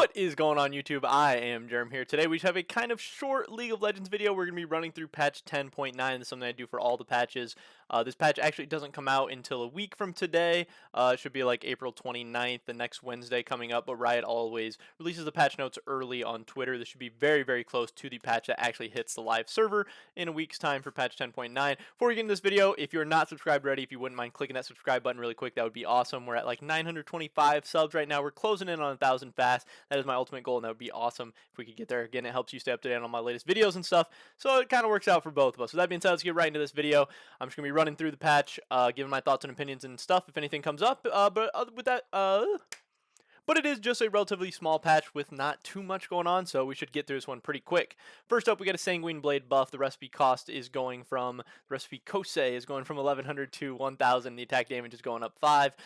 What is going on YouTube? I am Germ here. Today we have a kind of short League of Legends video. We're going to be running through patch 10.9. This is something I do for all the patches. This patch actually doesn't come out until a week from today. It should be like April 29th, the next Wednesday coming up, but Riot always releases the patch notes early on Twitter. This should be very, very close to the patch that actually hits the live server in a week's time for patch 10.9. Before we get into this video, if you're not subscribed already, if you wouldn't mind clicking that subscribe button really quick, that would be awesome. We're at like 925 subs right now. We're closing in on 1,000 fast. That is my ultimate goal, and that would be awesome if we could get there. Again, it helps you stay up to date on my latest videos and stuff, so it kind of works out for both of us. With that being said, let's get right into this video. I'm just going to be running through the patch, giving my thoughts and opinions and stuff if anything comes up, but it is just a relatively small patch with not too much going on, so we should get through this one pretty quick. First up, we got a Sanguine Blade buff. The recipe cost is going from, the recipe Kosei is going from 1100 to 1000. The attack damage is going up 5.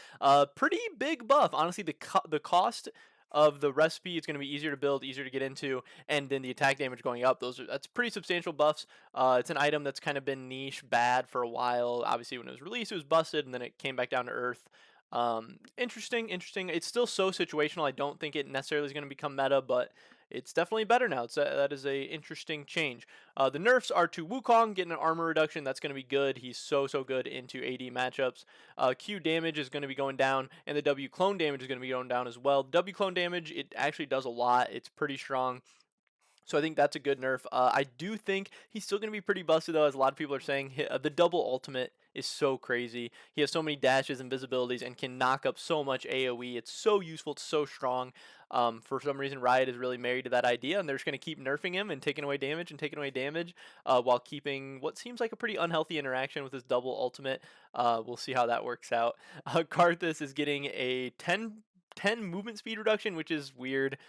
Pretty big buff. Honestly, the cost of the recipe, it's going to be easier to build, easier to get into, and then the attack damage going up. That's pretty substantial buffs. It's an item that's kind of been niche bad for a while. Obviously, when it was released, it was busted, and then it came back down to earth. Interesting. It's still so situational. I don't think it necessarily is going to become meta, but it's definitely better now. That is a interesting change. The nerfs are to Wukong, getting an armor reduction. That's going to be good. He's so good into AD matchups. Q damage is going to be going down, and the W clone damage is going to be going down as well. W clone damage, it actually does a lot. It's pretty strong. So I think that's a good nerf. I do think he's still going to be pretty busted, though, as a lot of people are saying. The double ultimate is so crazy. He has so many dashes and visibilities and can knock up so much AoE. It's so useful. It's so strong. For some reason, Riot is really married to that idea, and they're just going to keep nerfing him and taking away damage while keeping what seems like a pretty unhealthy interaction with his double ultimate. We'll see how that works out. Karthus is getting a 10 movement speed reduction, which is weird.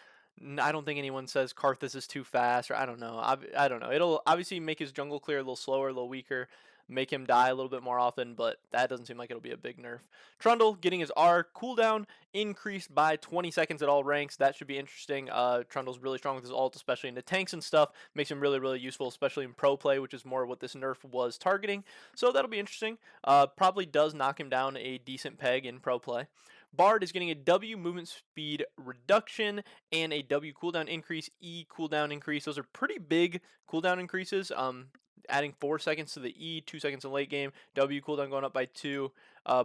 I don't think anyone says Karthus is too fast, or I don't know. I don't know. It'll obviously make his jungle clear a little slower, a little weaker, make him die a little bit more often, but that doesn't seem like it'll be a big nerf. Trundle getting his R cooldown increased by 20 seconds at all ranks. That should be interesting. Trundle's really strong with his ult, especially into tanks and stuff. Makes him really useful, especially in pro play, which is more what this nerf was targeting. So that'll be interesting. Probably does knock him down a decent peg in pro play. Bard is getting a W movement speed reduction and a W cooldown increase, E cooldown increase. Those are pretty big cooldown increases. Adding 4 seconds to the E, 2 seconds in late game. W cooldown going up by 2.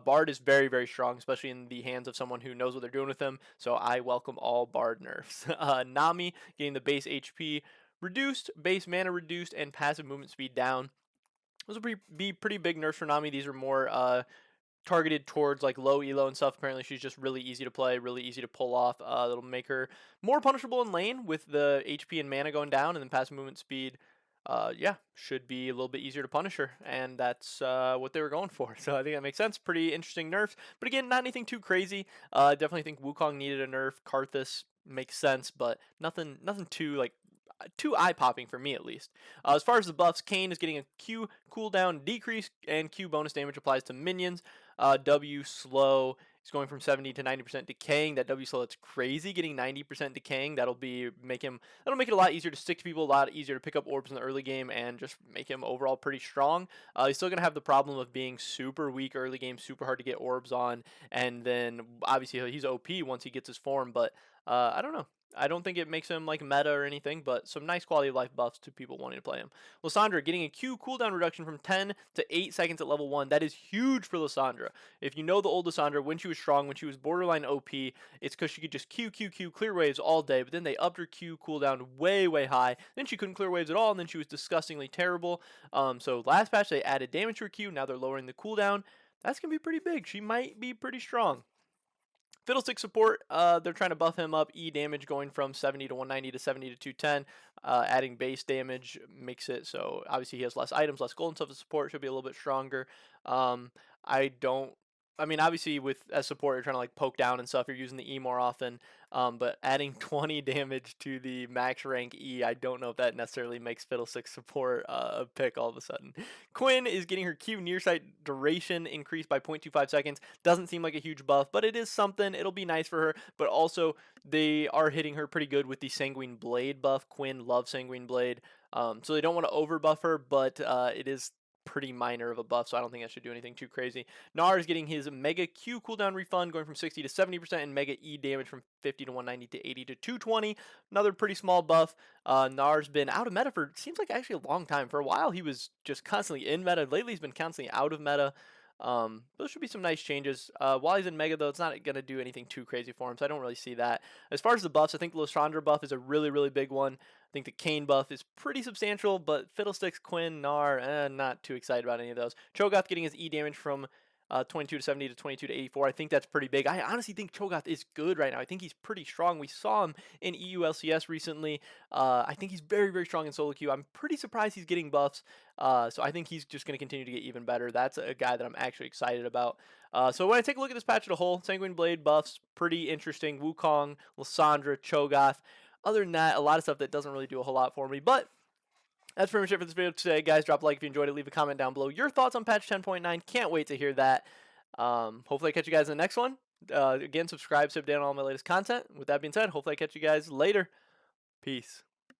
Bard is very strong, especially in the hands of someone who knows what they're doing with him. So I welcome all Bard nerfs. Nami getting the base HP reduced, base mana reduced, and passive movement speed down. Those will be pretty big nerfs for Nami. These are more targeted towards like low elo and stuff. Apparently she's just really easy to play, really easy to pull off. That'll make her more punishable in lane with the HP and mana going down, and then passive movement speed. Yeah, should be a little bit easier to punish her, and that's what they were going for. So I think that makes sense. Pretty interesting nerfs, but again, not anything too crazy. I definitely think Wukong needed a nerf. Karthus makes sense, but nothing too eye-popping for me, at least. As far as the buffs, Kayn is getting a Q cooldown decrease, and Q bonus damage applies to minions. W slow is going from 70 to 90% decaying. That W slow, that's crazy, getting 90% decaying. That'll make it a lot easier to stick to people, a lot easier to pick up orbs in the early game, and just make him overall pretty strong. He's still gonna have the problem of being super weak early game, super hard to get orbs on, and then obviously he's OP once he gets his form, but I don't know. I don't think it makes him like meta or anything, but some nice quality of life buffs to people wanting to play him. Lissandra getting a Q cooldown reduction from 10 to 8 seconds at level 1. That is huge for Lissandra. If you know the old Lissandra, when she was strong, when she was borderline OP, it's because she could just Q clear waves all day, but then they upped her Q cooldown way high. Then she couldn't clear waves at all, and then she was disgustingly terrible. So last patch they added damage to her Q. Now they're lowering the cooldown. That's going to be pretty big. She might be pretty strong. Fiddlestick support, they're trying to buff him up. E damage going from 70 to 190 to 70 to 210. Adding base damage makes it so obviously he has less items, less gold and stuff. The support should be a little bit stronger. I mean, obviously as support, you're trying to like poke down and stuff. You're using the E more often. But adding 20 damage to the max rank E, I don't know if that necessarily makes Fiddlestick support a pick all of a sudden. Quinn is getting her Q near sight duration increased by 0.25 seconds. Doesn't seem like a huge buff, but it is something. It'll be nice for her. But also, they are hitting her pretty good with the Sanguine Blade buff. Quinn loves Sanguine Blade. So they don't want to over buff her, but it is pretty minor of a buff, so I don't think that should do anything too crazy. Gnar is getting his Mega Q cooldown refund, going from 60 to 70%, and Mega E damage from 50 to 190 to 80 to 220. Another pretty small buff. Gnar's been out of meta for, seems like actually a long time. For a while, he was just constantly in meta. Lately, he's been constantly out of meta. Those should be some nice changes. While he's in Mega, though, it's not going to do anything too crazy for him, so I don't really see that. As far as the buffs, I think the Lissandra buff is a really, really big one. I think the Kayn buff is pretty substantial, but Fiddlesticks, Quinn, Gnar, not too excited about any of those. Cho Gath getting his E damage from 22 to 70 to 22 to 84. I think that's pretty big. I honestly think Cho Gath is good right now. I think he's pretty strong. We saw him in EU LCS recently. I think he's very, very strong in solo queue. I'm pretty surprised he's getting buffs. So I think he's just going to continue to get even better. That's a guy that I'm actually excited about. So when I take a look at this patch as a whole, Sanguine Blade buffs, pretty interesting. Wukong, Lissandra, Cho Gath. Other than that, a lot of stuff that doesn't really do a whole lot for me. But that's pretty much it for this video today, guys. Drop a like if you enjoyed it. Leave a comment down below your thoughts on patch 10.9. Can't wait to hear that. Hopefully I catch you guys in the next one. Again, subscribe so you stay up to date on all my latest content. With that being said, hopefully I catch you guys later. Peace.